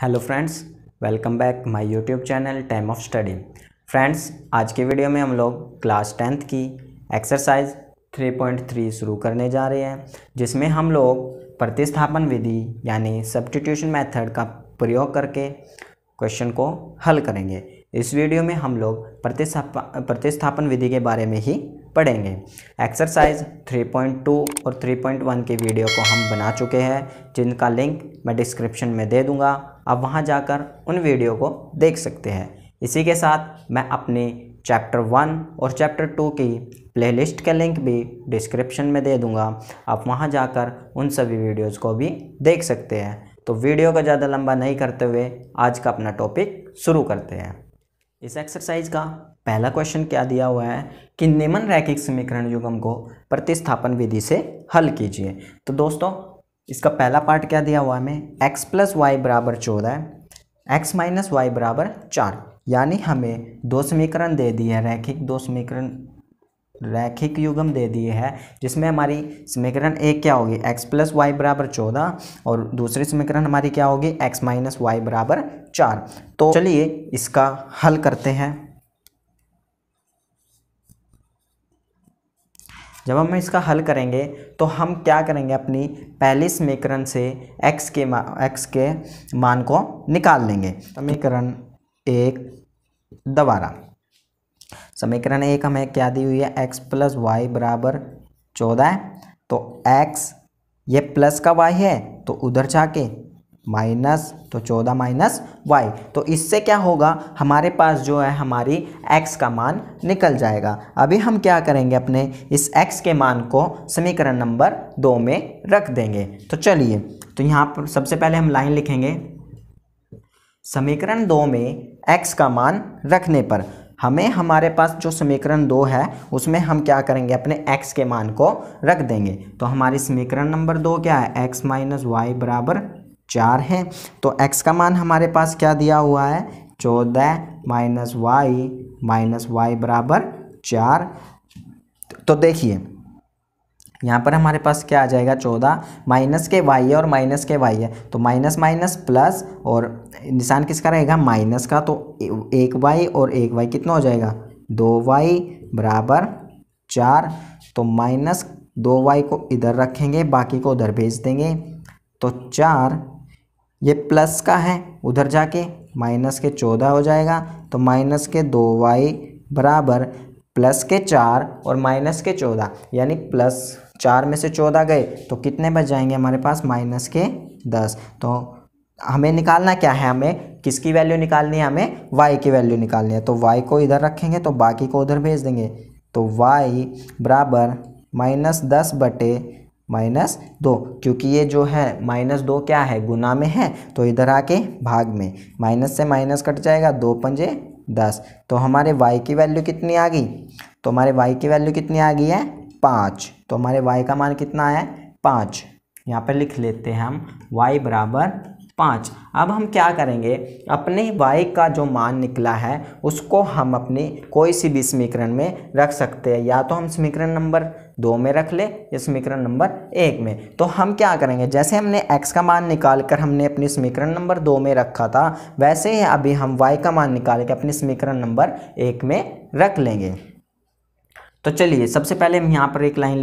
Hello friends, welcome back my YouTube channel time of study. Friends, आज के video में हम लोग क्लास 10th की एक्सरसाइज 3.3 शुरू करने जा रहे हैं, जिसमें हम लोग प्रतिस्थापन विधि यानी सब्स्टिट्यूशन मेथड का प्रयोग करके क्वेश्चन को हल करेंगे। इस वीडियो में हम लोग प्रतिस्थापन विधि के बारे में ही पढ़ेंगे। एक्सरसाइज 3.2 और 3.1 की वीडियो को हम बना चुके हैं, जिनका लिंक मैं डिस्क्रिप्शन में दे दूंगा। आप वहां जाकर उन वीडियो को देख सकते हैं। इसी के साथ मैं अपनी चैप्टर 1 और चैप्टर 2 की प्लेलिस्ट का लिंक भी डिस्क्रिप्शन में दे दूंगा। आप वहां जाकर उन सभी वीडियोज़ को भी देख सकते हैं। तो वीडियो को ज़्यादा लंबा नहीं करते हुए आज का अपना टॉपिक शुरू करते हैं। इस एक्सरसाइज का पहला क्वेश्चन क्या दिया हुआ है कि निम्न रैखिक समीकरण युग्म को प्रतिस्थापन विधि से हल कीजिए। तो दोस्तों, इसका पहला पार्ट क्या दिया हुआ है हमें, x + y = 14, x - y = 4। यानी हमें दो समीकरण दे दिए हैं, दो समीकरण रैखिक युग्म दे दिए हैं, जिसमें हमारी समीकरण एक क्या होगी, x + y = 14 और दूसरी समीकरण हमारी क्या होगी, x - y = 4। तो चलिए इसका हल करते हैं। जब हम इसका हल करेंगे तो हम क्या करेंगे, अपनी पहली समीकरण से x के मान को निकाल लेंगे। समीकरण एक दोबारा, समीकरण एक हमें क्या दी हुई है, x + y = 14। तो x ये प्लस का y है तो उधर जाके माइनस, तो 14 - y। तो इससे क्या होगा, हमारे पास जो है हमारी x का मान निकल जाएगा। अभी हम क्या करेंगे, अपने इस x के मान को समीकरण नंबर 2 में रख देंगे। तो चलिए, तो यहाँ पर सबसे पहले हम लाइन लिखेंगे, समीकरण 2 में x का मान रखने पर हमें हमारे पास जो समीकरण 2 है उसमें हम क्या करेंगे, अपने x के मान को रख देंगे। तो हमारी समीकरण नंबर 2 क्या है, x - y = 4 है। तो x का मान हमारे पास क्या दिया हुआ है, 14 - y = 4। तो देखिए यहाँ पर हमारे पास क्या आ जाएगा, 14 माइनस के y है और माइनस के y है, तो माइनस माइनस प्लस, और निशान किसका रहेगा, माइनस का। तो 1y और 1y कितना हो जाएगा, 2y = 4। तो -2y को इधर रखेंगे, बाकी को उधर भेज देंगे। तो 4 ये प्लस का है, उधर जाके माइनस के 14 हो जाएगा। तो माइनस के 2y बराबर प्लस के 4 और माइनस के 14, यानी +4 में से 14 गए तो कितने बच जाएंगे हमारे पास, -10। तो हमें निकालना क्या है, हमें किसकी वैल्यू निकालनी है, हमें y की वैल्यू निकालनी है। तो y को इधर रखेंगे तो बाकी को उधर भेज देंगे। तो y बराबर -10 बटे -2, क्योंकि ये जो है -2 क्या है, गुना में है, तो इधर आके भाग में, माइनस से माइनस कट जाएगा, 2 × 5 = 10। तो हमारे y की वैल्यू कितनी आ गई, तो हमारे y की वैल्यू कितनी आ गई है, 5। तो हमारे y का मान कितना है, 5। यहाँ पर लिख लेते हैं हम y = 5। अब हम क्या करेंगे, अपने y का जो मान निकला है उसको हम अपनी कोई सी भी समीकरण में रख सकते हैं, या तो हम समीकरण नंबर 2 में रख ले या समीकरण नंबर 1 में। तो हम क्या करेंगे, जैसे हमने x का मान निकाल कर हमने अपनी समीकरण नंबर 2 में रखा था, वैसे ही अभी हम y का मान निकाल के अपनी समीकरण नंबर 1 में रख लेंगे। तो चलिए, सबसे पहले हम यहाँ पर एक लाइन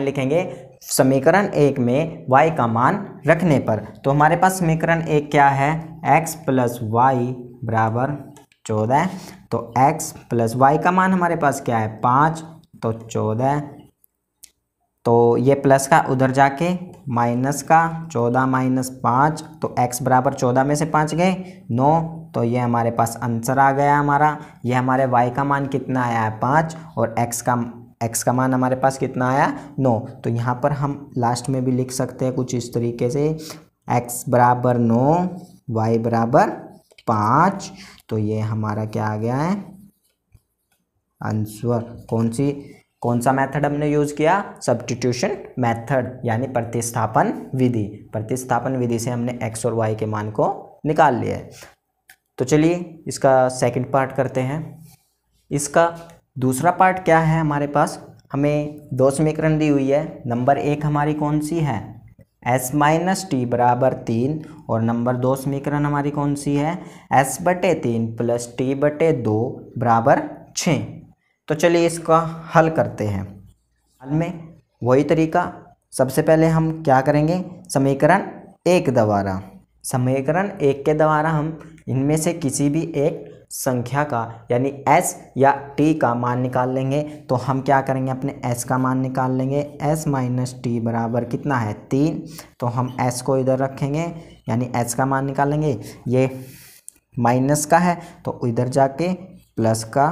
लिखेंगे, समीकरण 1 में y का मान रखने पर। तो हमारे पास समीकरण 1 क्या है, x + y = 14। तो x + y का मान हमारे पास क्या है, 5। तो 14, तो ये प्लस का उधर जाके माइनस का, 14 - 5, तो x बराबर 14 में से 5 गए 9। तो ये हमारे पास आंसर आ गया हमारा। ये हमारे y का मान कितना आया है, 5, और x का मान हमारे पास कितना आया, 9। तो यहाँ पर हम लास्ट में भी लिख सकते हैं कुछ इस तरीके से, x = 9, y = 5। तो ये हमारा क्या आ गया है, आंसर। कौन सा मेथड हमने यूज़ किया, सब्स्टिट्यूशन मेथड, यानी प्रतिस्थापन विधि। प्रतिस्थापन विधि से हमने x और y के मान को निकाल लिया है। तो चलिए इसका सेकंड पार्ट करते हैं। इसका दूसरा पार्ट क्या है, हमारे पास हमें दो समीकरण दी हुई है। नंबर 1 हमारी कौन सी है, एस माइनस टी बराबर 3 और नंबर 2 समीकरण हमारी कौन सी है, एस बटे 3 प्लस टी बटे 2 बराबर 6। तो चलिए इसका हल करते हैं। हल में वही तरीका, सबसे पहले हम क्या करेंगे, समीकरण एक के द्वारा हम इनमें से किसी भी एक संख्या का यानी s या t का मान निकाल लेंगे। तो हम क्या करेंगे, अपने s का मान निकाल लेंगे। s माइनस टी बराबर कितना है 3, तो हम s को इधर रखेंगे यानी s का मान निकाल लेंगे। ये माइनस का है तो इधर जाके प्लस का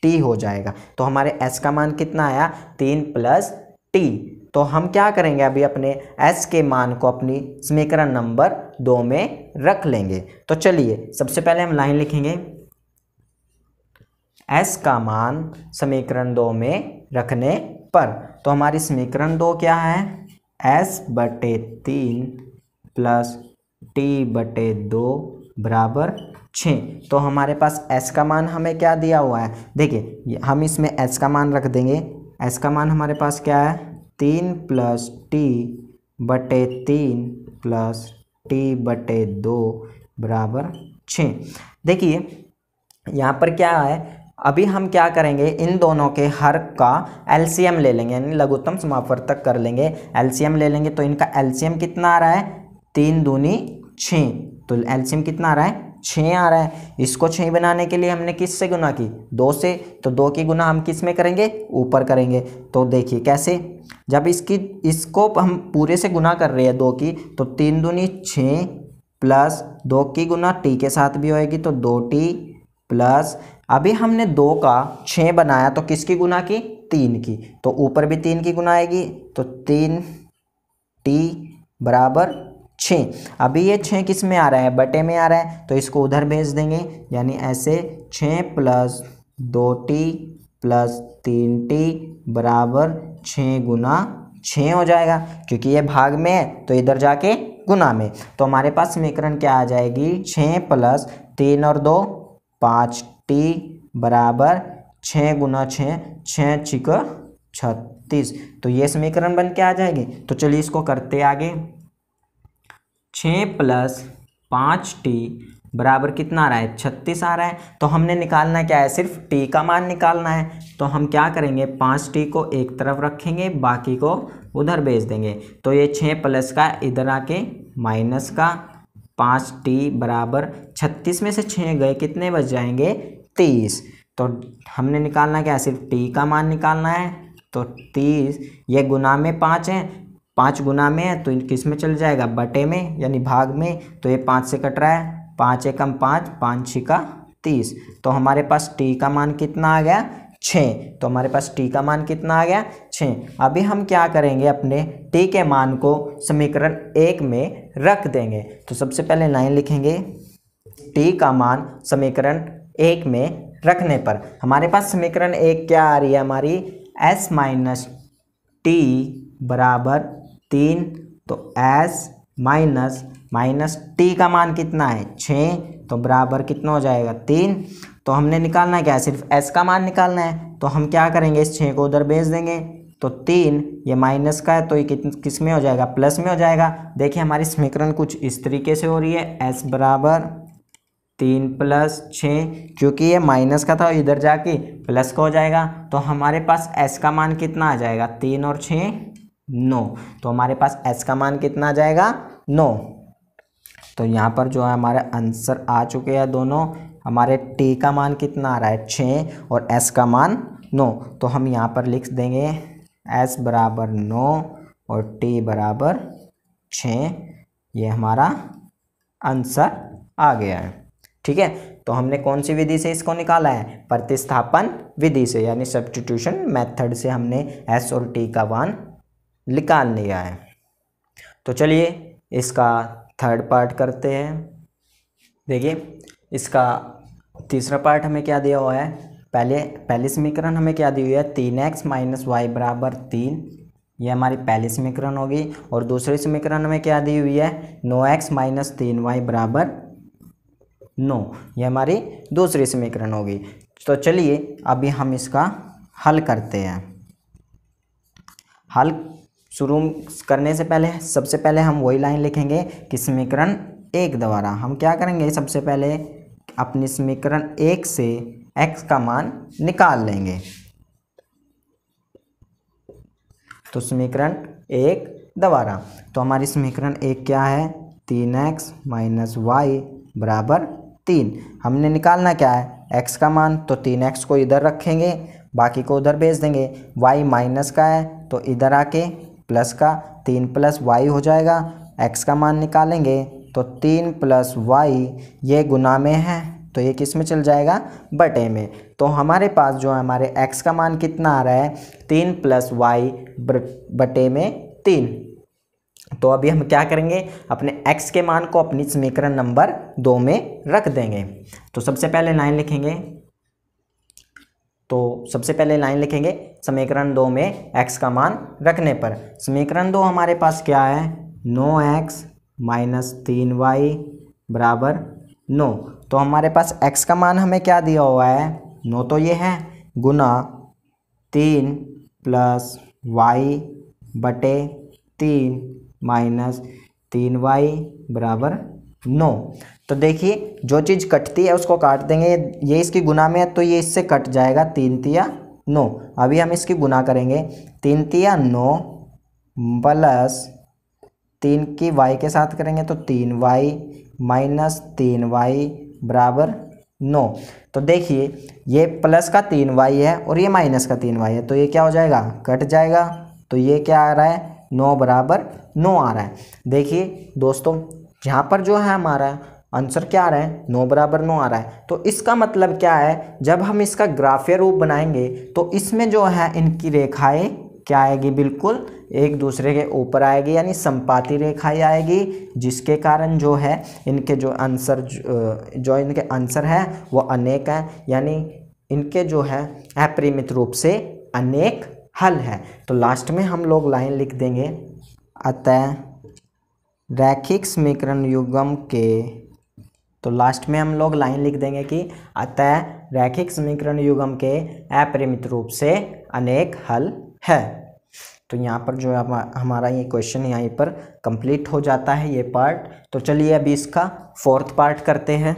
t हो जाएगा। तो हमारे s का मान कितना आया 3 प्लस t। तो हम क्या करेंगे, अभी अपने s के मान को अपनी समीकरण नंबर 2 में रख लेंगे। तो चलिए सबसे पहले हम लाइन लिखेंगे, s का मान समीकरण 2 में रखने पर। तो हमारी समीकरण 2 क्या है, s बटे 3 प्लस t बटे 2 बराबर 6। तो हमारे पास s का मान हमें क्या दिया हुआ है, देखिए हम इसमें s का मान रख देंगे। s का मान हमारे पास क्या है 3 प्लस टी बटे 3 प्लस टी बटे 2 बराबर 6। देखिए यहाँ पर क्या है, अभी हम क्या करेंगे, इन दोनों के हर का एलसीएम ले लेंगे यानी लघुत्तम समापवर्तक कर लेंगे। एलसीएम ले लेंगे तो इनका एलसीएम कितना आ रहा है 3 दूनी 6। तो एलसीएम कितना आ रहा है 6 आ रहा है। इसको 6 बनाने के लिए हमने किस से गुना की 2 से, तो 2 की गुना हम किस में करेंगे, ऊपर करेंगे। तो देखिए कैसे, जब इसको हम पूरे से गुना कर रहे हैं 2 की, तो 3 दूनी 6 प्लस 2 की गुना टी के साथ भी होएगी तो 2t प्लस, अभी हमने 2 का 6 बनाया तो किसकी गुना की 3 की, तो ऊपर भी 3 की गुना आएगी तो 3t बराबर 6। अभी ये 6 किस में आ रहा है, बटे में आ रहा है, तो इसको उधर भेज देंगे यानी ऐसे 6 प्लस 2t प्लस 3t बराबर 6 गुना 6 हो जाएगा। क्योंकि ये भाग में है तो इधर जाके गुना में। तो हमारे पास समीकरण क्या आ जाएगी, 6 प्लस 3 और 2 5t बराबर 6 गुना 6, 6 छिक 36। तो ये समीकरण बन के आ जाएगी। तो चलिए इसको करते आगे, 6 प्लस 5t बराबर कितना आ रहा है 36 आ रहा है। तो हमने निकालना क्या है, सिर्फ t का मान निकालना है। तो हम क्या करेंगे, 5t को एक तरफ रखेंगे, बाकी को उधर भेज देंगे। तो ये 6 प्लस का इधर आके माइनस का 5t बराबर 36 में से 6 गए, कितने बच जाएंगे 30। तो हमने निकालना क्या है, सिर्फ t का मान निकालना है। तो 30 ये गुना में 5 है, 5 गुना में है तो किस में चल जाएगा, बटे में यानी भाग में। तो ये 5 से कट रहा है, 5 एकम 5, 5 छिका 30। तो हमारे पास t का मान कितना आ गया 6। तो हमारे पास t का मान कितना आ गया 6। अभी हम क्या करेंगे, अपने t के मान को समीकरण 1 में रख देंगे। तो सबसे पहले लाइन लिखेंगे, t का मान समीकरण 1 में रखने पर हमारे पास समीकरण 1 क्या आ रही है हमारी, s माइनस टी बराबर 3। तो s माइनस टी का मान कितना है 6, तो बराबर कितना हो जाएगा 3। तो हमने निकालना क्या है, सिर्फ s का मान निकालना है। तो हम क्या करेंगे, इस 6 को उधर भेज देंगे। तो 3 ये माइनस का है तो ये किस में हो जाएगा, प्लस में हो जाएगा। देखिए हमारी समीकरण कुछ इस तरीके से हो रही है, s बराबर 3 प्लस 6, क्योंकि ये माइनस का था इधर जाके प्लस का हो जाएगा। तो हमारे पास s का मान कितना आ जाएगा, 3 और 6 9। तो हमारे पास s का मान कितना आ जाएगा 9। तो यहाँ पर जो है हमारे आंसर आ चुके हैं दोनों। हमारे t का मान कितना आ रहा है 6 और s का मान 9। तो हम यहाँ पर लिख देंगे s बराबर 9 और t बराबर 6। ये हमारा आंसर आ गया है। ठीक है, तो हमने कौन सी विधि से इसको निकाला है, प्रतिस्थापन विधि से, यानी सब्स्टिट्यूशन मेथड से हमने s और t का मान निकाल लिया है। तो चलिए इसका थर्ड पार्ट करते हैं। देखिए इसका तीसरा पार्ट हमें क्या दिया हुआ है, पहले समीकरण हमें क्या दी हुई है, 3x माइनस वाई बराबर 3। ये हमारी पहली समीकरण होगी। और दूसरी समीकरण हमें क्या दी हुई है, 9x माइनस 3y बराबर 9। ये हमारी दूसरी समीकरण होगी। तो चलिए अभी हम इसका हल करते हैं। हल शुरू करने से पहले सबसे पहले हम वही लाइन लिखेंगे कि समीकरण 1 द्वारा हम क्या करेंगे, सबसे पहले अपनी समीकरण 1 से x का मान निकाल लेंगे। तो समीकरण 1 द्वारा तो हमारी समीकरण 1 क्या है, 3x माइनस वाई बराबर 3। हमने निकालना क्या है, x का मान, तो 3x को इधर रखेंगे, बाकी को उधर भेज देंगे। y माइनस का है तो इधर आके प्लस का 3 प्लस वाई हो जाएगा। x का मान निकालेंगे तो 3 प्लस वाई, ये गुना में है तो ये किस में चल जाएगा, बटे में। तो हमारे पास जो है हमारे x का मान कितना आ रहा है, 3 प्लस वाई बटे में 3। तो अभी हम क्या करेंगे, अपने x के मान को अपनी समीकरण नंबर 2 में रख देंगे। तो सबसे पहले लाइन लिखेंगे समीकरण 2 में x का मान रखने पर। समीकरण 2 हमारे पास क्या है, 9x माइनस 3y बराबर 9। तो हमारे पास x का मान हमें क्या दिया हुआ है, 9 तो ये है, गुना 3 प्लस वाई बटे 3 माइनस 3y बराबर 9। तो देखिए जो चीज़ कटती है उसको काट देंगे, ये इसकी गुना में है तो ये इससे कट जाएगा, 3 तिया 9। अभी हम इसकी गुना करेंगे, 3 तिया 9 प्लस 3 की y के साथ करेंगे तो 3y माइनस 3y बराबर 9। तो देखिए ये प्लस का 3y है और ये माइनस का 3y है, तो ये क्या हो जाएगा, कट जाएगा। तो ये क्या आ रहा है, 9 बराबर 9 आ रहा है। देखिए दोस्तों यहाँ पर जो है हमारा आंसर क्या आ रहा है, 9 बराबर 9 आ रहा है। तो इसका मतलब क्या है, जब हम इसका ग्राफीय रूप बनाएंगे तो इसमें जो है इनकी रेखाएं क्या आएगी, बिल्कुल एक दूसरे के ऊपर आएगी, यानी समपाती रेखाएं आएगी, जिसके कारण जो है इनके जो इनके आंसर है वो अनेक है, यानी इनके जो है अपरिमित रूप से अनेक हल है। तो लास्ट में हम लोग लाइन लिख देंगे, अतः रैखिक समीकरण युग्म के, तो लास्ट में हम लोग लाइन लिख देंगे कि अतः रैखिक समीकरण युग्म के अपरिमित रूप से अनेक हल है। तो यहाँ पर जो है हमारा ये क्वेश्चन यहीं पर कंप्लीट हो जाता है ये पार्ट। तो चलिए अभी इसका 4th पार्ट करते हैं।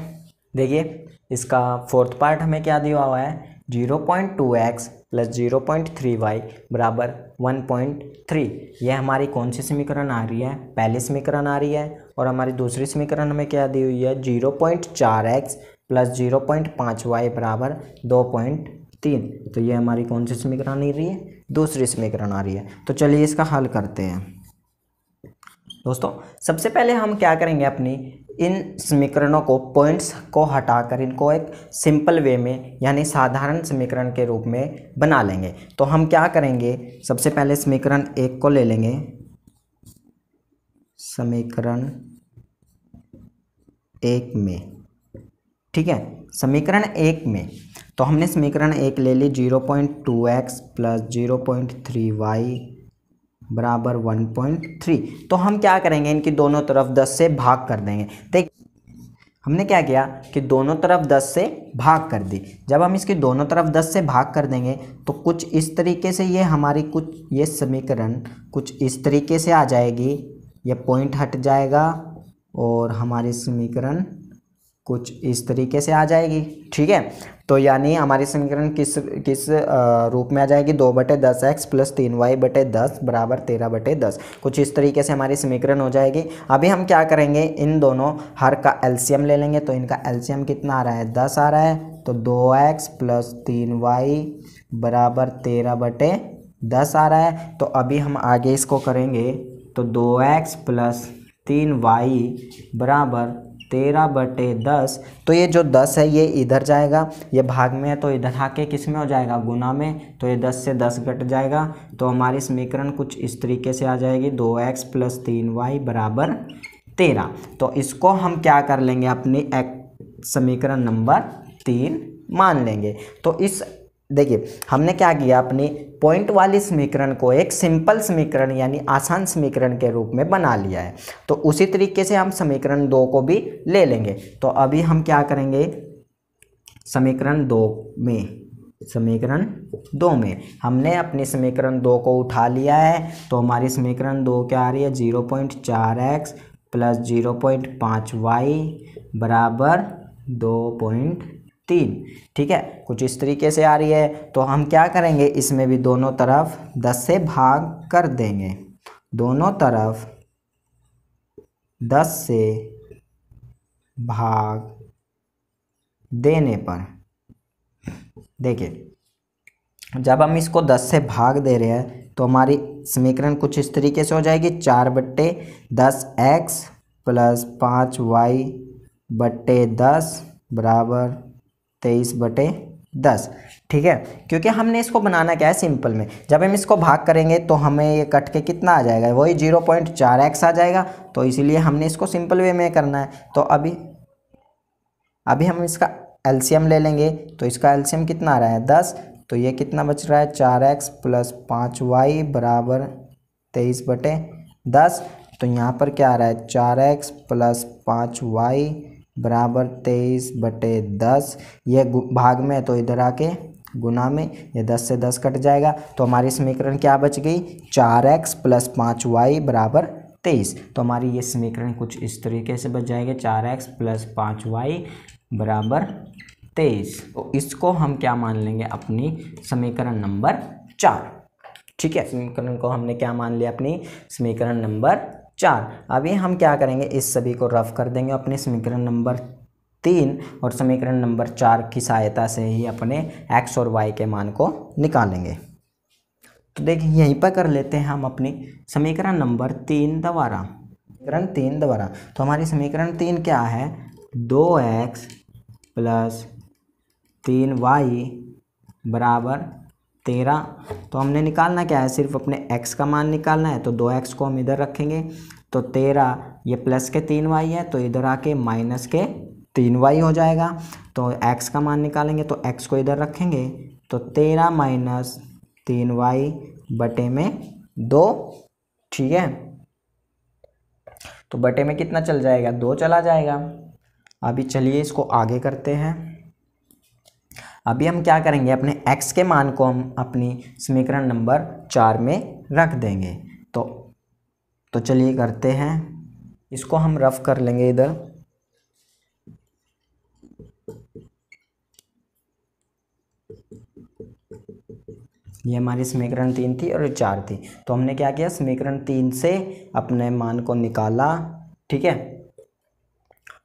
देखिए इसका 4th पार्ट हमें क्या दिया हुआ है, 0.2x प्लस 0.3y बराबर 1.3। ये हमारी कौन सी समीकरण आ रही है, पहली समीकरण आ रही है। और हमारी दूसरी समीकरण हमें क्या दी हुई है, 0.4x प्लस 0.5y बराबर 2.3। तो ये हमारी कौन सी समीकरण आ रही है, दूसरी समीकरण आ रही है। तो चलिए इसका हल करते हैं। दोस्तों सबसे पहले हम क्या करेंगे, अपनी इन समीकरणों को, पॉइंट्स को हटाकर इनको एक सिंपल वे में यानी साधारण समीकरण के रूप में बना लेंगे। तो हम क्या करेंगे, सबसे पहले समीकरण 1 को ले लेंगे, समीकरण 1 में, ठीक है। समीकरण 1 में तो हमने समीकरण 1 ले ली, 0.2x प्लस 0.3y बराबर 1.3। तो हम क्या करेंगे, इनकी दोनों तरफ 10 से भाग कर देंगे। देख हमने क्या किया कि दोनों तरफ 10 से भाग कर दी। जब हम इसकी दोनों तरफ 10 से भाग कर देंगे तो कुछ इस तरीके से ये हमारी ये समीकरण कुछ इस तरीके से आ जाएगी, ये पॉइंट हट जाएगा और हमारी समीकरण कुछ इस तरीके से आ जाएगी, ठीक है। तो यानी हमारी समीकरण किस रूप में आ जाएगी, 2/10x प्लस 3y/10 बराबर 13/10। कुछ इस तरीके से हमारी समीकरण हो जाएगी। अभी हम क्या करेंगे, इन दोनों हर का एलसीएम ले लेंगे। तो इनका एलसीएम कितना आ रहा है, 10 आ रहा है। तो 2x प्लस 3y बराबर 13/10 आ रहा है। तो अभी हम आगे इसको करेंगे, तो 2x प्लस 3y बराबर 13/10। तो ये जो 10 है ये इधर जाएगा, ये भाग में है तो इधर आके किस में हो जाएगा, गुना में। तो ये 10 से 10 घट जाएगा। तो हमारी समीकरण कुछ इस तरीके से आ जाएगी, 2x प्लस 3y बराबर 13। तो इसको हम क्या कर लेंगे, अपनी समीकरण नंबर 3 मान लेंगे। तो इस देखिए हमने क्या किया, अपनी पॉइंट वाली समीकरण को एक सिंपल समीकरण यानी आसान समीकरण के रूप में बना लिया है। तो उसी तरीके से हम समीकरण 2 को भी ले लेंगे। तो अभी हम क्या करेंगे, समीकरण 2 में समीकरण 2 में हमने अपनी समीकरण 2 को उठा लिया है, तो हमारी समीकरण 2 क्या आ रही है, 0.4x प्लस 0.5y बराबर 2.3। ठीक है, कुछ इस तरीके से आ रही है। तो हम क्या करेंगे, इसमें भी दोनों तरफ 10 से भाग कर देंगे। दोनों तरफ 10 से भाग देने पर देखिए, जब हम इसको 10 से भाग दे रहे हैं तो हमारी समीकरण कुछ इस तरीके से हो जाएगी, 4/10x प्लस 5y/10 बराबर 23/10। ठीक है, क्योंकि हमने इसको बनाना क्या है, सिंपल में जब हम इसको भाग करेंगे तो हमें ये कट के कितना आ जाएगा, वही 0.4x आ जाएगा। तो इसीलिए हमने इसको सिंपल वे में करना है। तो अभी हम इसका एलसीएम ले लेंगे, तो इसका एलसीएम कितना आ रहा है, 10। तो ये कितना बच रहा है, 4x प्लस 5y बराबर 23/10। तो यहाँ पर क्या आ रहा है, 4x प्लस 5y बराबर 23/10। ये भाग में तो इधर आके गुना में, ये 10 से 10 कट जाएगा। तो हमारी समीकरण क्या बच गई, 4x प्लस 5y बराबर 23। तो हमारी ये समीकरण कुछ इस तरीके से बच जाएगी, 4x प्लस 5y बराबर 23। तो इसको हम क्या मान लेंगे, अपनी समीकरण नंबर 4। ठीक है, समीकरण को हमने क्या मान लिया, अपनी समीकरण नंबर 4। अभी हम क्या करेंगे, इस सभी को रफ कर देंगे अपने समीकरण नंबर 3 और समीकरण नंबर 4 की सहायता से ही अपने x और y के मान को निकालेंगे। तो देखिए, यहीं पर कर लेते हैं हम अपनी समीकरण नंबर 3 दोबारा। समीकरण 3 दोबारा, तो हमारी समीकरण 3 क्या है, 2x प्लस 3y बराबर 13। तो हमने निकालना क्या है, सिर्फ अपने x का मान निकालना है। तो 2x को हम इधर रखेंगे, तो 13, ये प्लस के 3y है, तो इधर आके माइनस के 3y हो जाएगा। तो x का मान निकालेंगे, तो x को इधर रखेंगे, तो 13 माइनस 3y बटे में 2। ठीक है, तो बटे में कितना चल जाएगा, 2 चला जाएगा। अभी चलिए इसको आगे करते हैं। अभी हम क्या करेंगे, अपने x के मान को हम अपनी समीकरण नंबर 4 में रख देंगे। तो चलिए करते हैं, इसको हम रफ कर लेंगे इधर। ये हमारी समीकरण 3 थी और 4 थी। तो हमने क्या किया, समीकरण 3 से अपने मान को निकाला। ठीक है,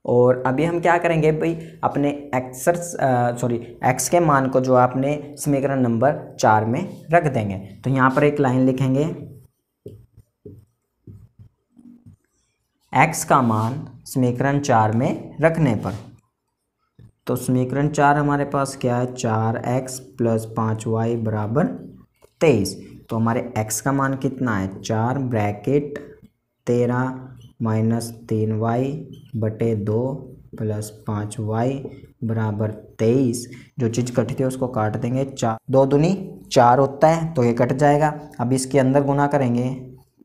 और अभी हम क्या करेंगे भाई, अपने x के मान को जो आपने समीकरण नंबर 4 में रख देंगे। तो यहाँ पर एक लाइन लिखेंगे, x का मान समीकरण 4 में रखने पर। तो समीकरण 4 हमारे पास क्या है, 4x प्लस 5y बराबर 23। तो हमारे x का मान कितना है, 4 ब्रैकेट 13 माइनस 3y बटे 2 प्लस 5y बराबर 23। जो चीज़ कटी थी उसको काट देंगे, 4 2 दूनी 4 होता है, तो ये कट जाएगा। अब इसके अंदर गुना करेंगे,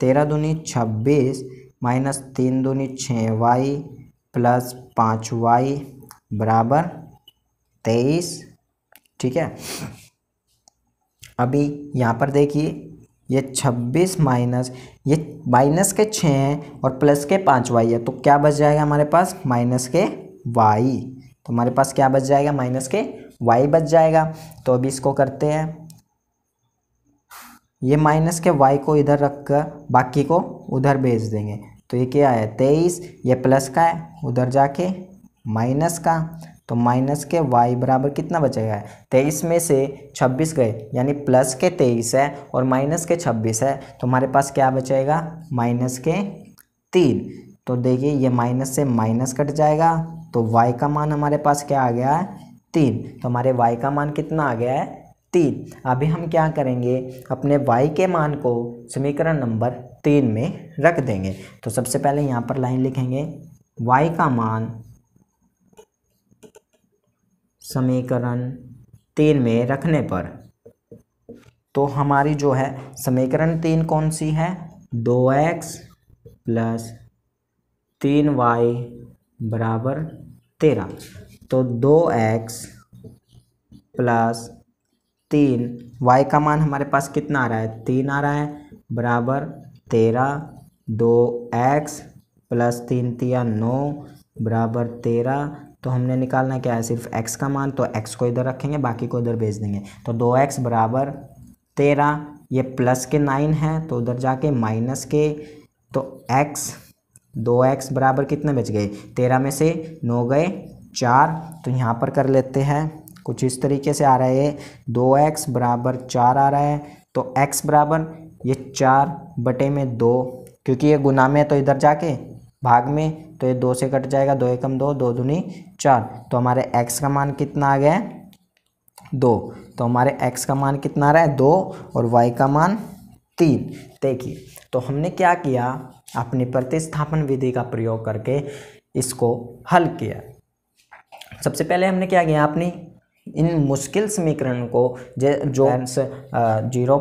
13 दूनी 26 माइनस 3 दूनी 6y प्लस 5y बराबर 23। ठीक है, अभी यहाँ पर देखिए, ये 26 माइनस ये माइनस के 6 हैं और प्लस के 5y है, तो क्या बच जाएगा हमारे पास, माइनस के y। तो हमारे पास क्या बच जाएगा, माइनस के y बच जाएगा। तो अभी इसको करते हैं, ये माइनस के y को इधर रख कर बाकी को उधर भेज देंगे। तो ये क्या है, 23, ये प्लस का है, उधर जाके माइनस का। तो माइनस के y बराबर कितना बचेगा, 23 में से 26 गए, यानी प्लस के 23 है और माइनस के 26 है। तो हमारे पास क्या बचेगा, माइनस के 3। तो देखिए, ये माइनस से माइनस कट जाएगा, तो y का मान हमारे पास क्या आ गया है, 3। तो हमारे y का मान कितना आ गया है, 3। अभी हम क्या करेंगे, अपने y के मान को समीकरण नंबर 3 में रख देंगे। तो सबसे पहले यहाँ पर लाइन लिखेंगे, y का मान समीकरण 3 में रखने पर। तो हमारी जो है समीकरण 3 कौन सी है, 2x प्लस 3y बराबर 13। तो 2x प्लस y का मान हमारे पास कितना आ रहा है, 3 आ रहा है, बराबर 13, 2x प्लस 3 तिया 9 बराबर 13। तो हमने निकालना क्या है, सिर्फ x का मान, तो x को इधर रखेंगे, बाकी को इधर भेज देंगे। तो 2x बराबर 13, ये प्लस के 9 है तो उधर जाके माइनस के, तो x 2x बराबर कितने बच गए, 13 में से 9 गए 4। तो यहाँ पर कर लेते हैं, कुछ इस तरीके से आ रहा है, 2x बराबर 4 आ रहा है। तो x बराबर ये 4/2, क्योंकि ये गुना में तो इधर जाके भाग में, तो ये 2 से कट जाएगा, 2 एकम 2, 2 दूनी 4। तो हमारे x का मान कितना आ गया, 2। तो हमारे x का मान कितना आ रहा है, 2, और y का मान 3। देखिए, तो हमने क्या किया, अपनी प्रतिस्थापन विधि का प्रयोग करके इसको हल किया। सबसे पहले हमने क्या किया, अपनी इन मुश्किल समीकरण को जो 0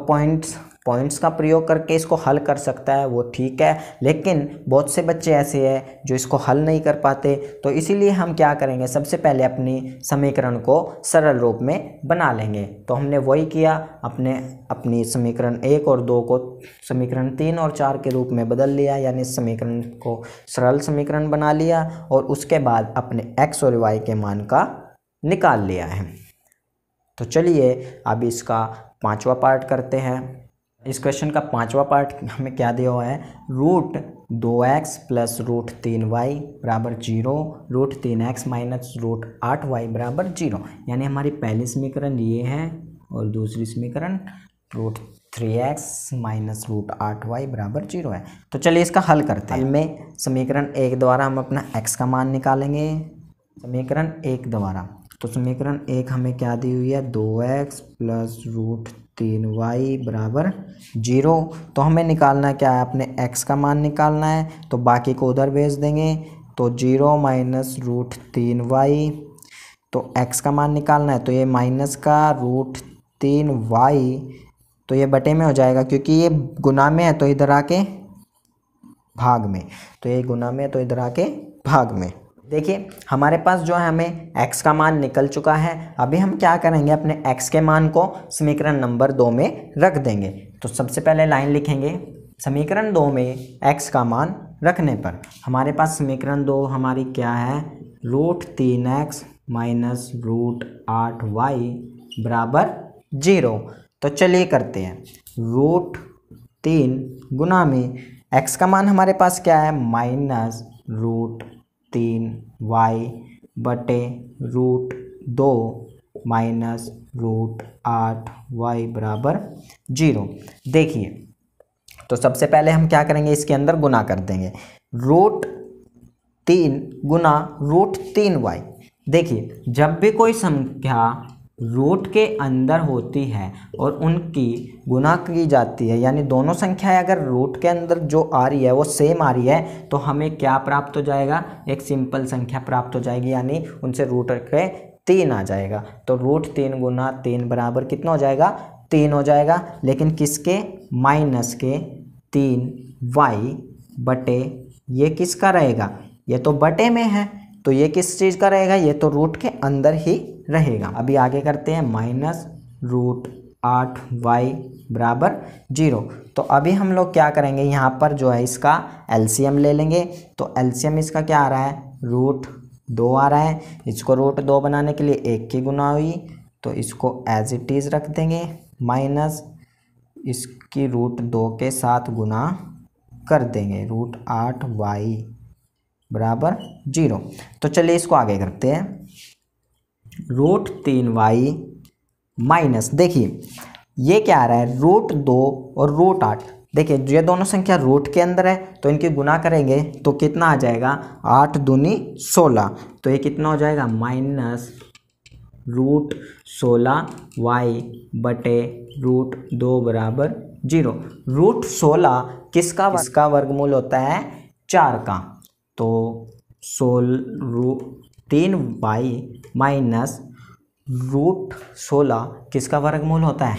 पॉइंट्स का प्रयोग करके इसको हल कर सकता है वो ठीक है, लेकिन बहुत से बच्चे ऐसे हैं जो इसको हल नहीं कर पाते। तो इसीलिए हम क्या करेंगे, सबसे पहले अपनी समीकरण को सरल रूप में बना लेंगे। तो हमने वही किया, अपनी समीकरण 1 और 2 को समीकरण 3 और 4 के रूप में बदल लिया, यानी समीकरण को सरल समीकरण बना लिया, और उसके बाद अपने x और y के मान का निकाल लिया है। तो चलिए अब इसका 5वां पार्ट करते हैं। इस क्वेश्चन का 5वां पार्ट हमें क्या दिया हुआ है, √2x प्लस √3y बराबर 0, √3x माइनस √8y बराबर 0। यानी हमारी पहली समीकरण ये है और दूसरी समीकरण √3x माइनस √8y बराबर 0 है। तो चलिए इसका हल करते हैं। हल में समीकरण 1 द्वारा हम अपना x का मान निकालेंगे, समीकरण 1 द्वारा। तो समीकरण 1 हमें क्या दी हुई है, 2x प्लस √3y बराबर 0। तो हमें निकालना क्या है, अपने x का मान निकालना है, तो बाकी को उधर भेज देंगे। तो 0 माइनस √3y, तो x का मान निकालना है, तो ये माइनस का √3y, तो ये बटे में हो जाएगा, क्योंकि ये गुना में है तो इधर आके भाग में, तो ये गुना में है तो इधर आके भाग में। देखिए हमारे पास जो है हमें x का मान निकल चुका है। अभी हम क्या करेंगे, अपने x के मान को समीकरण नंबर 2 में रख देंगे। तो सबसे पहले लाइन लिखेंगे, समीकरण 2 में x का मान रखने पर हमारे पास समीकरण 2 हमारी क्या है, √3x माइनस √8y बराबर 0। तो चलिए करते हैं, √3 गुना में x का मान हमारे पास क्या है, माइनस √3y बटे √2 माइनस √8y बराबर 0। देखिए, तो सबसे पहले हम क्या करेंगे, इसके अंदर गुना कर देंगे, √3 गुना √3y। देखिए जब भी कोई संख्या रूट के अंदर होती है और उनकी गुना की जाती है, यानी दोनों संख्याएं अगर रूट के अंदर जो आ रही है वो सेम आ रही है, तो हमें क्या प्राप्त हो जाएगा, एक सिंपल संख्या प्राप्त हो जाएगी, यानी उनसे रूट के 3 आ जाएगा। तो √3 गुना 3 बराबर कितना हो जाएगा, 3 हो जाएगा। लेकिन किसके, माइनस के 3y बटे, ये किसका रहेगा, ये तो बटे में है, तो ये किस चीज़ का रहेगा, ये तो रूट के अंदर ही रहेगा। अभी आगे करते हैं, माइनस √8y बराबर 0। तो अभी हम लोग क्या करेंगे, यहाँ पर जो है इसका एलसीएम ले लेंगे। तो एलसीएम इसका क्या आ रहा है, √2 आ रहा है। इसको √2 बनाने के लिए 1 की गुना हुई, तो इसको एज इट इज़ रख देंगे, माइनस इसकी √2 के साथ गुना कर देंगे, √8y बराबर 0। तो चलिए इसको आगे करते हैं, √3y माइनस, देखिए ये क्या आ रहा है, √2 और √8। देखिए ये दोनों संख्या रूट के अंदर है, तो इनकी गुना करेंगे तो कितना आ जाएगा, 8 दूनी 16। तो ये कितना हो जाएगा, माइनस √16y बटे √2 बराबर 0। √16 किसका वर्गमूल होता है, 4 का। तो 3y माइनस √16 किसका वर्गमूल होता है,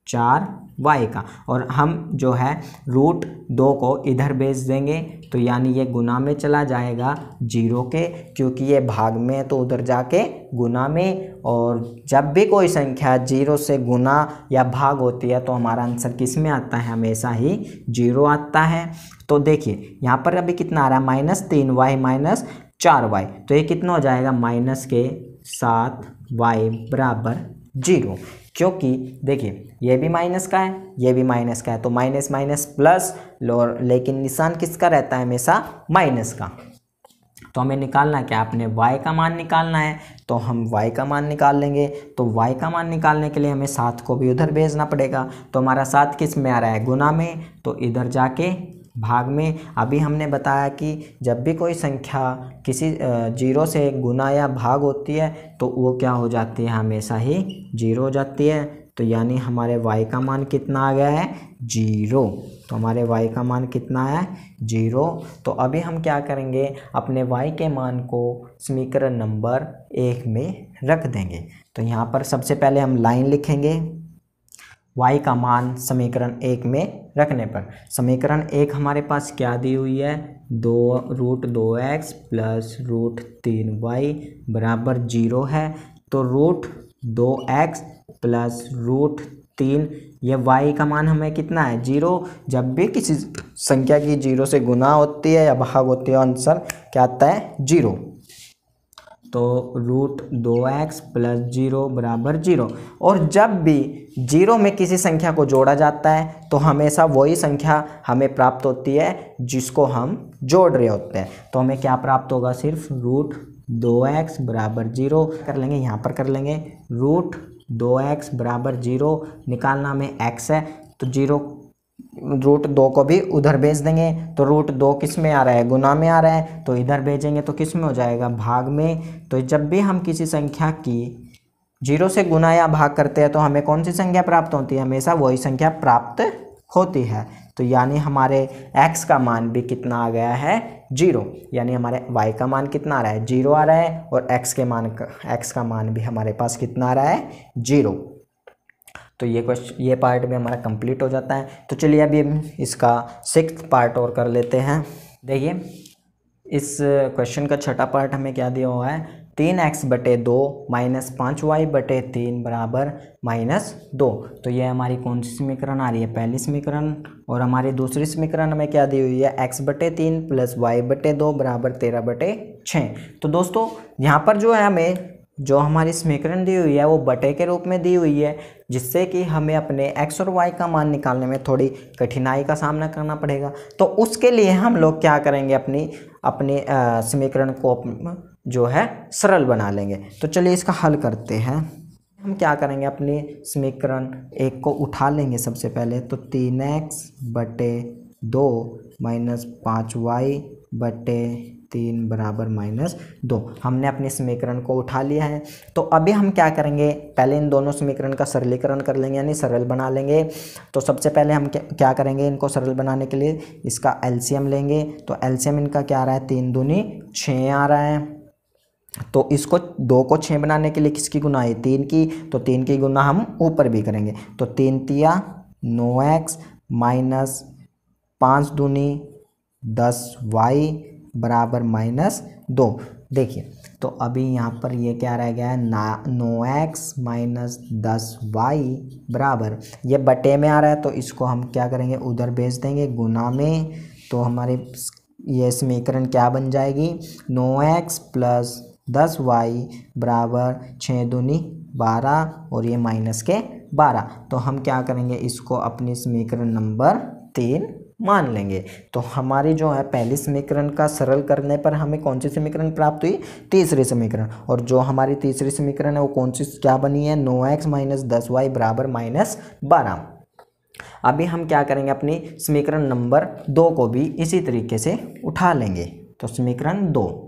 4 y का, और हम जो है रूट 2 को इधर भेज देंगे तो यानी ये गुना में चला जाएगा 0 के, क्योंकि ये भाग में है तो उधर जाके गुना में। और जब भी कोई संख्या 0 से गुना या भाग होती है तो हमारा आंसर किस में आता है, हमेशा ही 0 आता है। तो देखिए यहाँ पर अभी कितना आ रहा है, -3y - 4y, तो ये कितना हो जाएगा, -7y बराबर 0, क्योंकि देखिए ये भी माइनस का है, ये भी माइनस का है, तो माइनस माइनस प्लस, लेकिन निशान किसका रहता है, हमेशा माइनस का। तो हमें निकालना है क्या, अपने y का मान निकालना है, तो हम y का मान निकाल लेंगे। तो y का मान निकालने के लिए हमें 7 को भी उधर भेजना पड़ेगा, तो हमारा 7 किस में आ रहा है, गुना में, तो इधर जाके भाग में। अभी हमने बताया कि जब भी कोई संख्या किसी 0 से गुना या भाग होती है तो वो क्या हो जाती है, हमेशा ही 0 हो जाती है। तो यानी हमारे y का मान कितना आ गया है, 0। तो हमारे y का मान कितना है, 0। तो अभी हम क्या करेंगे, अपने y के मान को समीकरण नंबर 1 में रख देंगे। तो यहाँ पर सबसे पहले हम लाइन लिखेंगे, y का मान समीकरण 1 में रखने पर समीकरण 1 हमारे पास क्या दी हुई है, √2x प्लस √3y बराबर 0 है। तो √2x प्लस √3, ये y का मान हमें कितना है, 0। जब भी किसी संख्या की 0 से गुना होती है या भाग होती है, आंसर क्या आता है, 0। तो √2x प्लस 0 बराबर 0। और जब भी 0 में किसी संख्या को जोड़ा जाता है तो हमेशा वही संख्या हमें प्राप्त होती है जिसको हम जोड़ रहे होते हैं। तो हमें क्या प्राप्त होगा, सिर्फ √2x बराबर 0 कर लेंगे, यहाँ पर कर लेंगे √2x बराबर 0, निकालना में x है तो 0, √2 को भी उधर भेज देंगे। तो √2 किस में आ रहा है, गुना में आ रहा है, तो इधर भेजेंगे तो किस में हो जाएगा, भाग में। तो जब भी हम किसी संख्या की 0 से गुना या भाग करते हैं तो हमें कौन सी संख्या प्राप्त होती है, हमेशा वही संख्या प्राप्त होती है। तो यानी हमारे x का मान भी कितना आ गया है, 0। यानी हमारे y का मान कितना आ रहा है, 0 आ रहा है, और x का मान भी हमारे पास कितना आ रहा है, 0। तो ये पार्ट भी हमारा कंप्लीट हो जाता है। तो चलिए अभी हम इसका 6th पार्ट और कर लेते हैं। देखिए इस क्वेश्चन का छठा पार्ट हमें क्या दिया हुआ है, 3x/2 - 5y/3 बराबर -2। तो ये हमारी कौन सी समीकरण आ रही है, पहली समीकरण। और हमारी दूसरी समीकरण हमें क्या दी हुई है, x/3 प्लस y/2 बराबर 13/6। तो दोस्तों यहाँ पर जो है हमें जो हमारी समीकरण दी हुई है वो बटे के रूप में दी हुई है, जिससे कि हमें अपने x और y का मान निकालने में थोड़ी कठिनाई का सामना करना पड़ेगा। तो उसके लिए हम लोग क्या करेंगे, अपनी समीकरण को जो है सरल बना लेंगे। तो चलिए इसका हल करते हैं। हम क्या करेंगे, अपनी समीकरण 1 को उठा लेंगे सबसे पहले। तो 3x/2 - 5y/3 बराबर -2, हमने अपने समीकरण को उठा लिया है। तो अभी हम क्या करेंगे, पहले इन दोनों समीकरण का सरलीकरण कर लेंगे, यानी सरल बना लेंगे। तो सबसे पहले हम क्या करेंगे, इनको सरल बनाने के लिए इसका एलसीएम लेंगे। तो एलसीएम इनका क्या आ रहा है, 3 दूनी 6 आ रहा है। तो इसको 2 को 6 बनाने के लिए किसकी गुना है, 3 की। तो 3 की गुना हम ऊपर भी करेंगे। तो 3 तिया 9x माइनस 5 दूनी 10y बराबर -2। देखिए तो अभी यहाँ पर ये क्या रह गया है, 9x माइनस 10y बराबर, ये बटे में आ रहा है तो इसको हम क्या करेंगे, उधर भेज देंगे गुना में। तो हमारे ये समीकरण क्या बन जाएगी, 9x प्लस 10y बराबर 6 दूनी 12 और ये माइनस के 12। तो हम क्या करेंगे, इसको अपनी समीकरण नंबर 3 मान लेंगे। तो हमारी जो है पहली समीकरण का सरल करने पर हमें कौन सी समीकरण प्राप्त हुई, तीसरी समीकरण। और जो हमारी तीसरी समीकरण है वो कौन सी क्या बनी है, 9x माइनस 10y बराबर -12। अभी हम क्या करेंगे, अपनी समीकरण नंबर 2 को भी इसी तरीके से उठा लेंगे। तो समीकरण 2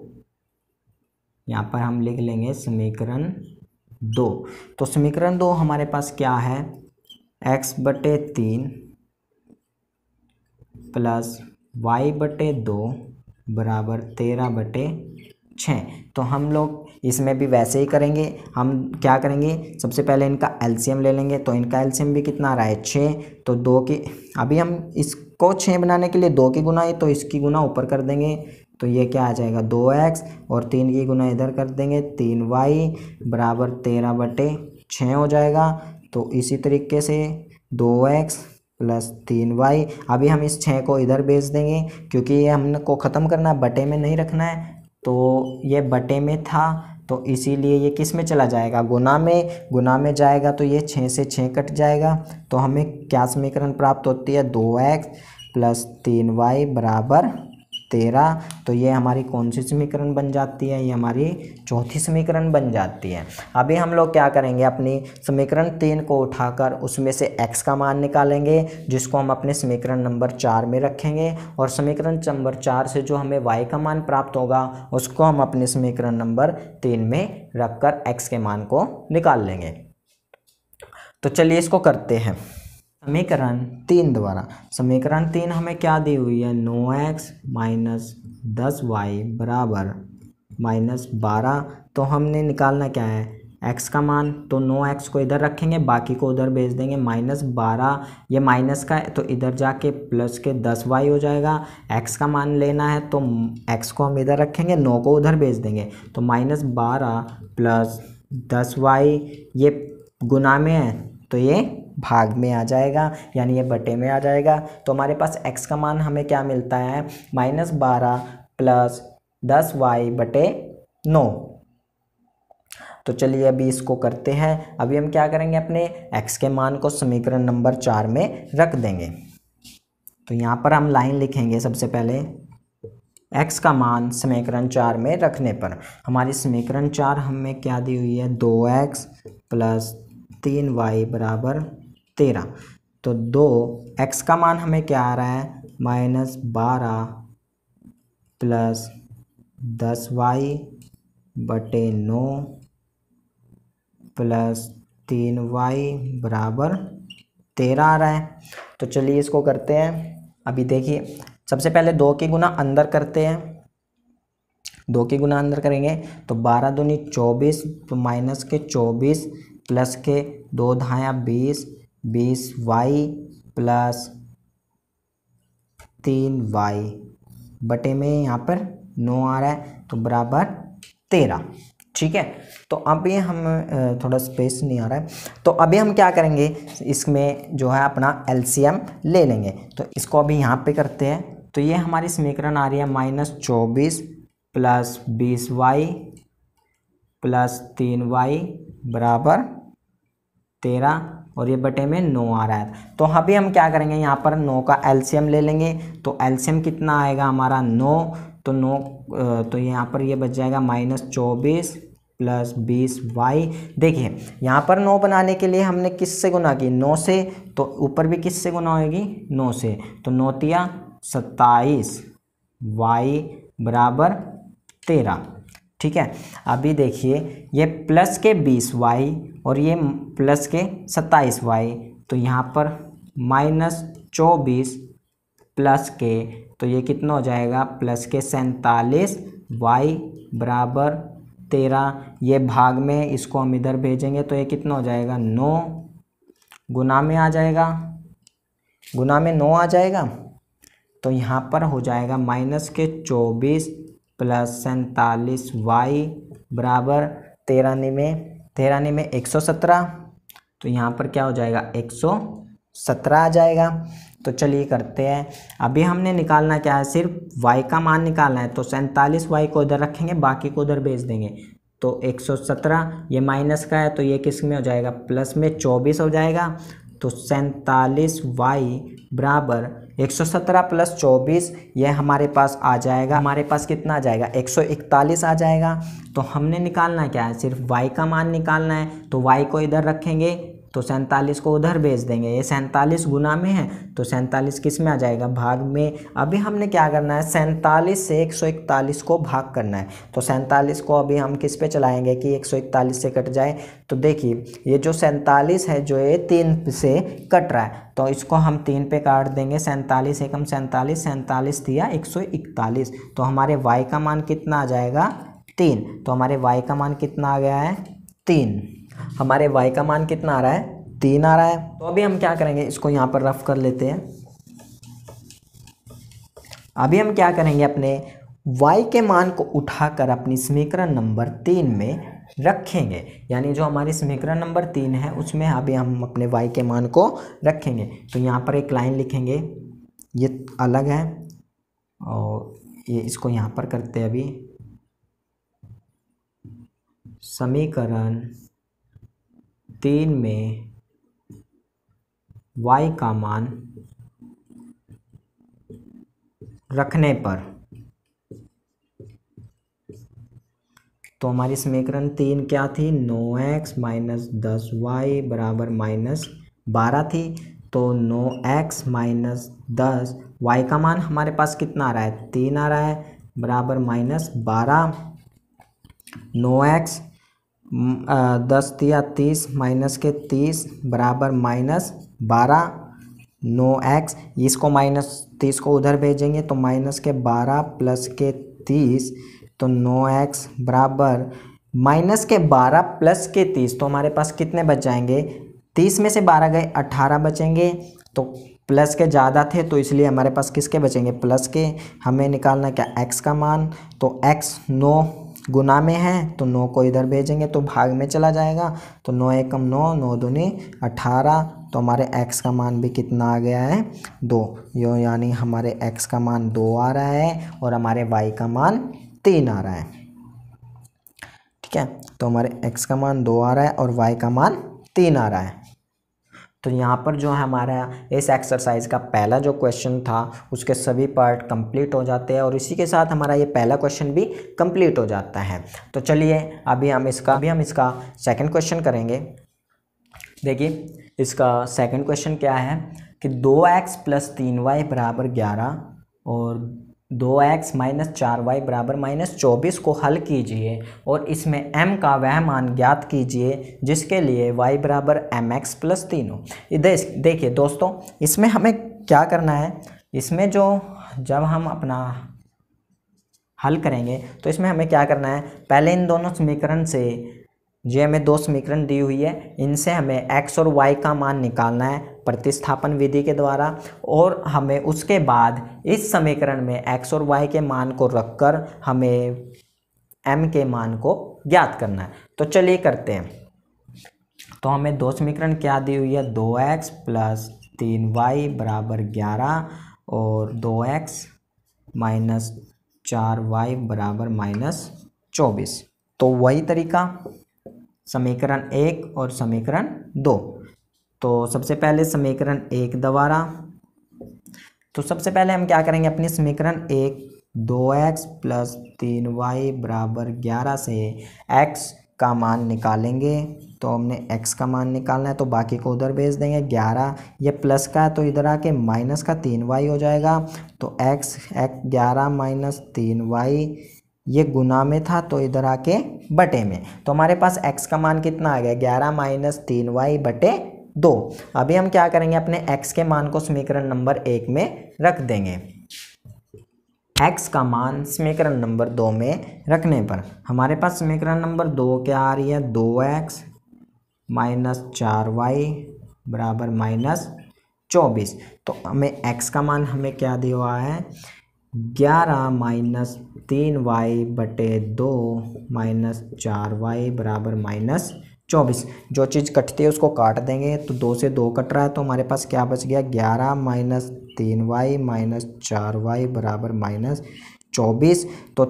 यहाँ पर हम लिख लेंगे समीकरण 2। तो समीकरण 2 हमारे पास क्या है, x/3 प्लस y/2 बराबर 13/6। 6। तो हम लोग इसमें भी वैसे ही करेंगे। हम क्या करेंगे, सबसे पहले इनका एलसीएम ले लेंगे। तो इनका एलसीएम भी कितना आ रहा है 6। तो 2 की, अभी हम इसको 6 बनाने के लिए 2 की गुना है तो इसकी गुना ऊपर कर देंगे। तो ये क्या आ जाएगा 2x, और 3 की गुना इधर कर देंगे 3y बराबर 13/6 हो जाएगा। तो इसी तरीके से 2x प्लस 3y, अभी हम इस 6 को इधर भेज देंगे क्योंकि ये हमने को ख़त्म करना है, बटे में नहीं रखना है। तो ये बटे में था तो इसीलिए ये किस में चला जाएगा, गुना में। गुना में जाएगा तो ये 6 से 6 कट जाएगा। तो हमें क्या समीकरण प्राप्त होती है, 2x प्लस 3y बराबर 13। तो ये हमारी कौन सी समीकरण बन जाती है, ये हमारी चौथी समीकरण बन जाती है। अभी हम लोग क्या करेंगे, अपनी समीकरण 3 को उठाकर उसमें से x का मान निकालेंगे जिसको हम अपने समीकरण नंबर 4 में रखेंगे, और समीकरण नंबर 4 से जो हमें y का मान प्राप्त होगा उसको हम अपने समीकरण नंबर 3 में रखकर x के मान को निकाल लेंगे। तो चलिए इसको करते हैं। समीकरण 3 द्वारा, समीकरण 3 हमें क्या दी हुई है, 9x माइनस 10y बराबर -12। तो हमने निकालना क्या है, x का मान। तो 9x को इधर रखेंगे, बाकी को उधर भेज देंगे। -12, ये माइनस का है तो इधर जाके प्लस के 10y हो जाएगा। x का मान लेना है तो x को हम इधर रखेंगे, 9 को उधर भेज देंगे। तो -12 प्लस 10y, ये गुना में है तो ये भाग में आ जाएगा, यानी ये बटे में आ जाएगा। तो हमारे पास x का मान हमें क्या मिलता है, -12 प्लस 10y बटे 9। तो चलिए अभी इसको करते हैं। अभी हम क्या करेंगे, अपने x के मान को समीकरण नंबर 4 में रख देंगे। तो यहाँ पर हम लाइन लिखेंगे। सबसे पहले x का मान समीकरण 4 में रखने पर हमारी समीकरण 4 हमें क्या दी हुई है, 2x प्लस 3y बराबर 13। तो 2x का मान हमें क्या आ रहा है, -12 प्लस 10y बटे 9 प्लस 3y बराबर 13 आ रहा है। तो चलिए इसको करते हैं। अभी देखिए, सबसे पहले 2 की गुना अंदर करते हैं। 2 की गुना अंदर करेंगे तो 12 दूनी 24, तो माइनस के 24 प्लस के 2 धाया 20, 20y प्लस 3y बटे में यहाँ पर 9 आ रहा है तो बराबर 13। ठीक है, तो अभी हम थोड़ा स्पेस नहीं आ रहा है, तो अभी हम क्या करेंगे, इसमें जो है अपना एलसीएम ले लेंगे। तो इसको अभी यहाँ पे करते हैं। तो ये हमारी समीकरण आ रही है -24 प्लस 20y प्लस 3y बराबर 13, और ये बटे में 9 आ रहा है। तो अभी हम क्या करेंगे, यहाँ पर 9 का एलसीएम ले लेंगे। तो एलसीएम कितना आएगा हमारा 9, तो 9 तो यहाँ पर ये बच जाएगा -24 प्लस 20y। देखिए यहाँ पर 9 बनाने के लिए हमने किससे गुना की, 9 से। तो ऊपर भी किससे गुना होगी, 9 से। तो 9 तिया 27, y बराबर 13। ठीक है, अभी देखिए ये प्लस के 20y और ये प्लस के 27y, तो यहाँ पर -24 प्लस के, तो ये कितना हो जाएगा, प्लस के 47y बराबर 13। ये भाग में, इसको हम इधर भेजेंगे तो ये कितना हो जाएगा, 9 गुना में आ जाएगा, गुना में 9 आ जाएगा। तो यहाँ पर हो जाएगा माइनस के 24 प्लस 47y बराबर 13 में 117। तो यहाँ पर क्या हो जाएगा, 117 आ जाएगा। तो चलिए करते हैं। अभी हमने निकालना क्या है, सिर्फ y का मान निकालना है। तो 47y को इधर रखेंगे, बाकी को उधर भेज देंगे। तो 117, ये माइनस का है तो ये किस में हो जाएगा, प्लस में 24 हो जाएगा। तो 47y बराबर 117 प्लस 24, ये हमारे पास आ जाएगा, हमारे पास कितना आ जाएगा, 141 आ जाएगा। तो हमने निकालना क्या है, सिर्फ y का मान निकालना है। तो y को इधर रखेंगे तो 47 को उधर भेज देंगे। ये 47 गुना में है तो 47 किस में आ जाएगा, भाग में। अभी हमने क्या करना है, 47 से 141 को भाग करना है। तो 47 को अभी हम किस पे चलाएंगे कि 141 से कट जाए। तो देखिए ये जो 47 है जो ये 3 से कट रहा है, तो इसको हम 3 पे काट देंगे। 47 एकम 47, 47 दिया 141। तो हमारे y का मान कितना आ जाएगा, 3। तो हमारे y का मान कितना आ गया है 3। हमारे y का मान कितना आ रहा है 3 आ रहा है। तो अभी हम क्या करेंगे, इसको यहाँ पर रफ कर लेते हैं। अभी हम क्या करेंगे, अपने y के मान को उठाकर अपनी समीकरण नंबर 3 में रखेंगे। यानी जो हमारी समीकरण नंबर 3 है उसमें अभी हम अपने y के मान को रखेंगे। तो यहाँ पर एक लाइन लिखेंगे, ये अलग है और ये इसको यहाँ पर करते हैं। अभी समीकरण 3 में y का मान रखने पर, तो हमारी समीकरण 3 क्या थी, 9x माइनस 10y बराबर माइनस 12 थी। तो 9x माइनस 10, y का मान हमारे पास कितना आ रहा है 3 आ रहा है, बराबर माइनस 12। 9x 10 दिया 30 माइनस के 30 बराबर माइनस 12। 9x, इसको माइनस 30 को उधर भेजेंगे तो माइनस के 12 प्लस के 30, तो 9x बराबर माइनस के 12 प्लस के 30। तो हमारे पास कितने बच जाएंगे, 30 में से 12 गए 18 बचेंगे। तो प्लस के ज़्यादा थे तो इसलिए हमारे पास किसके बचेंगे, प्लस के। हमें निकालना क्या, x का मान। तो x 9 गुना में है तो 9 को इधर भेजेंगे तो भाग में चला जाएगा। तो 9 एकम 9, 9 दूनी 18। तो हमारे x का मान भी कितना आ गया है 2। यो यानी हमारे x का मान 2 आ रहा है और हमारे y का मान 3 आ रहा है। ठीक है, तो हमारे x का मान 2 आ रहा है और y का मान 3 आ रहा है। तो यहाँ पर जो है हमारा इस एक्सरसाइज का पहला जो क्वेश्चन था उसके सभी पार्ट कंप्लीट हो जाते हैं और इसी के साथ हमारा ये पहला क्वेश्चन भी कंप्लीट हो जाता है। तो चलिए अभी हम इसका सेकंड क्वेश्चन करेंगे। देखिए इसका सेकंड क्वेश्चन क्या है कि 2x प्लस 3y बराबर 11 और 2x माइनस 4y बराबर माइनस 24 को हल कीजिए और इसमें m का वह मान ज्ञात कीजिए जिसके लिए y बराबर mx प्लस 3 हो। देखिए दोस्तों, इसमें हमें क्या करना है, इसमें जो जब हम अपना हल करेंगे तो इसमें हमें क्या करना है, पहले इन दोनों समीकरण से, जो हमें दो समीकरण दी हुई है इनसे हमें x और y का मान निकालना है प्रतिस्थापन विधि के द्वारा, और हमें उसके बाद इस समीकरण में x और y के मान को रखकर हमें m के मान को ज्ञात करना है। तो चलिए करते हैं। तो हमें दो समीकरण क्या दी हुई है, 2x प्लस 3y बराबर 11 और 2x माइनस 4y बराबर माइनस 24। तो वही तरीका समीकरण 1 और समीकरण 2। तो सबसे पहले समीकरण 1 दोबारा, तो सबसे पहले हम क्या करेंगे, अपनी समीकरण 1 2x प्लस 3y बराबर 11 से x का मान निकालेंगे। तो हमने x का मान निकालना है तो बाकी को उधर भेज देंगे। 11 ये प्लस का है तो इधर आके माइनस का 3y हो जाएगा। तो x 11 माइनस 3y ये गुना में था तो इधर आके बटे में। तो हमारे पास x का मान कितना आ गया, 11 माइनस 3y बटे 2। अभी हम क्या करेंगे, अपने x के मान को समीकरण नंबर 1 में रख देंगे। x का मान समीकरण नंबर 2 में रखने पर हमारे पास समीकरण नंबर 2 क्या आ रही है, 2x माइनस 4y बराबर माइनस 24। तो हमें x का मान हमें क्या दिया हुआ है, 11 माइनस 3y बटे 2 माइनस 4y बराबर माइनस 24। जो चीज़ कटती है उसको काट देंगे तो 2 से 2 कट रहा है तो हमारे पास क्या बच गया, 11 माइनस 3y माइनस 4y बराबर माइनस 24। तो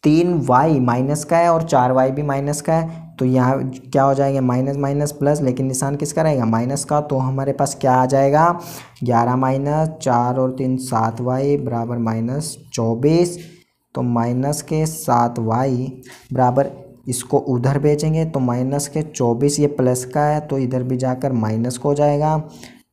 3y माइनस का है और 4y भी माइनस का है तो यहाँ क्या हो जाएगा, माइनस माइनस प्लस, लेकिन निशान किसका रहेगा, माइनस का। तो हमारे पास क्या आ जाएगा, 11 माइनस 4 और 3 7y बराबर माइनस 24। तो माइनस के 7y बराबर, इसको उधर भेजेंगे तो माइनस के 24, ये प्लस का है तो इधर भी जाकर माइनस को हो जाएगा।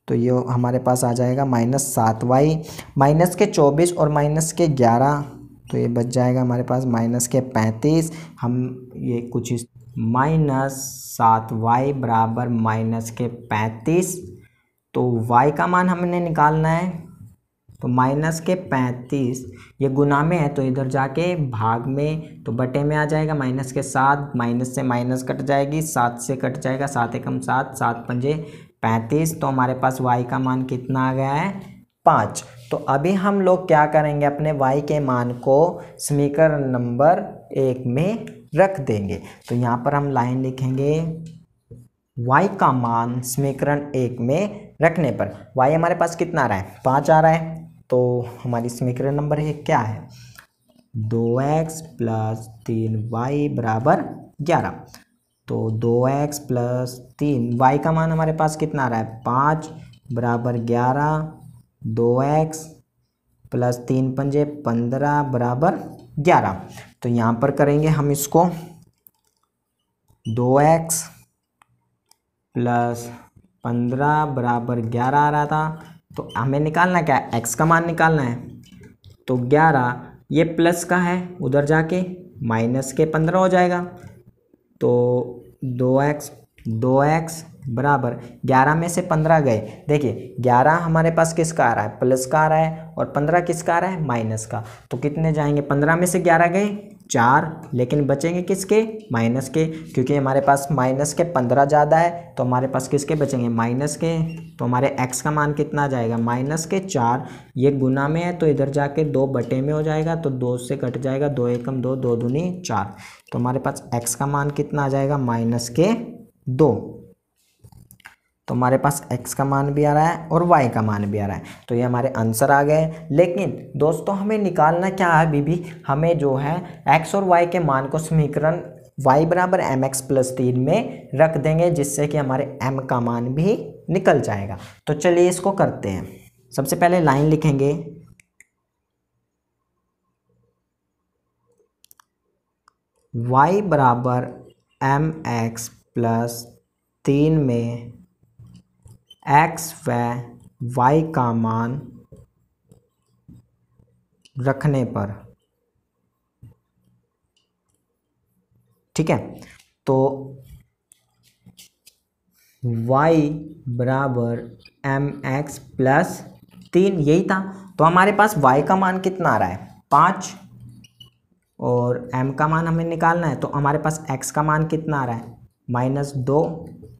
तो ये हमारे पास आ जाएगा माइनस 7y, माइनस के 24 और माइनस के 11 तो ये बच जाएगा हमारे पास माइनस के 35। हम ये कुछ इस माइनस 7y बराबर माइनस के 35। तो y का मान हमने निकालना है तो माइनस के 35, ये गुना में है तो इधर जाके भाग में तो बटे में आ जाएगा। माइनस के 7, माइनस से माइनस कट जाएगी, 7 से कट जाएगा, 7 एकम 7, 7 पंजे 35। तो हमारे पास y का मान कितना आ गया है 5। तो अभी हम लोग क्या करेंगे, अपने y के मान को समीकरण नंबर 1 में रख देंगे। तो यहाँ पर हम लाइन लिखेंगे y का मान समीकरण 1 में रखने पर y हमारे पास कितना आ रहा है 5 आ रहा है। तो हमारी समीकरण नंबर 1 क्या है 2x + 3y बराबर 11। तो 2x + 3 y का मान हमारे पास कितना आ रहा है 5 बराबर 11। 2x + 3 पंजे 15 बराबर 11। तो यहाँ पर करेंगे हम इसको 2x + 15 बराबर 11 आ रहा था। तो हमें निकालना क्या है x का मान निकालना है। तो 11 ये प्लस का है, उधर जाके माइनस के 15 हो जाएगा। तो 2x बराबर 11 में से 15 गए। देखिए 11 हमारे पास किसका आ रहा है प्लस का आ रहा है और 15 किसका आ रहा है माइनस का। तो कितने जाएंगे 15 में से 11 गए 4, लेकिन बचेंगे किसके माइनस के, क्योंकि हमारे पास माइनस के 15 ज़्यादा है। तो हमारे पास किसके बचेंगे माइनस के। तो हमारे x का मान कितना आ जाएगा माइनस के 4। ये गुना में है तो इधर जाके 2 बटे में हो जाएगा, तो 2 से कट जाएगा, 2 एकम 2, 2 दूनी 4। तो हमारे पास x का मान कितना आ जाएगा माइनस के 2। तो हमारे पास x का मान भी आ रहा है और y का मान भी आ रहा है। तो ये हमारे आंसर आ गए। लेकिन दोस्तों हमें निकालना क्या है अभी भी, हमें जो है x और y के मान को समीकरण y बराबर mx + 3 में रख देंगे, जिससे कि हमारे m का मान भी निकल जाएगा। तो चलिए इसको करते हैं। सबसे पहले लाइन लिखेंगे y बराबर mx + 3 में x व y का मान रखने पर, ठीक है। तो y बराबर mx + 3 यही था। तो हमारे पास y का मान कितना आ रहा है 5 और m का मान हमें निकालना है। तो हमारे पास x का मान कितना आ रहा है -2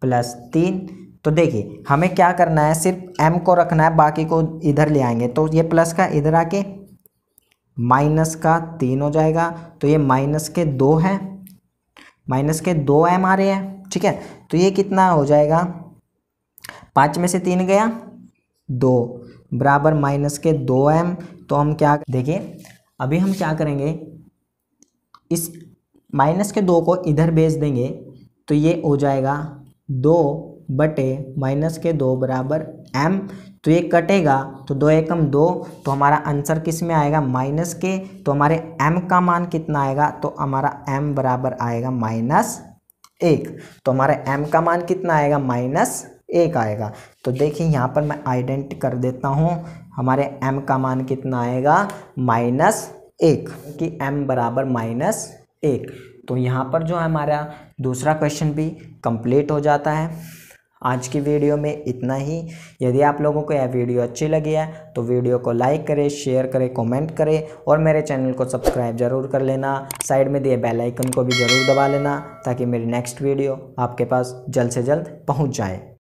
+ 3। तो देखिए हमें क्या करना है, सिर्फ m को रखना है, बाकी को इधर ले आएंगे। तो ये प्लस का इधर आके माइनस का 3 हो जाएगा। तो ये माइनस के 2 है, माइनस के 2m आ रहे हैं, ठीक है। तो ये कितना हो जाएगा 5 में से 3 गया 2 बराबर माइनस के 2m। तो हम क्या देखिए अभी हम क्या करेंगे, इस माइनस के 2 को इधर भेज देंगे। तो ये हो जाएगा 2 बटे माइनस के 2 बराबर m। तो ये कटेगा तो 2 एकम 2। तो हमारा आंसर किस में आएगा माइनस के। तो हमारे m का मान कितना आएगा, तो हमारा m बराबर आएगा -1। तो हमारे m का मान कितना आएगा -1 आएगा। तो देखिए यहाँ पर मैं आइडेंटिटी कर देता हूँ, हमारे m का मान कितना आएगा -1, कि m बराबर -1। तो यहाँ पर जो है हमारा दूसरा क्वेश्चन भी कंप्लीट हो जाता है। आज की वीडियो में इतना ही। यदि आप लोगों को यह वीडियो अच्छी लगी है तो वीडियो को लाइक करें, शेयर करें, कमेंट करें और मेरे चैनल को सब्सक्राइब ज़रूर कर लेना। साइड में दिए बेल आइकन को भी ज़रूर दबा लेना ताकि मेरी नेक्स्ट वीडियो आपके पास जल्द से जल्द पहुंच जाए।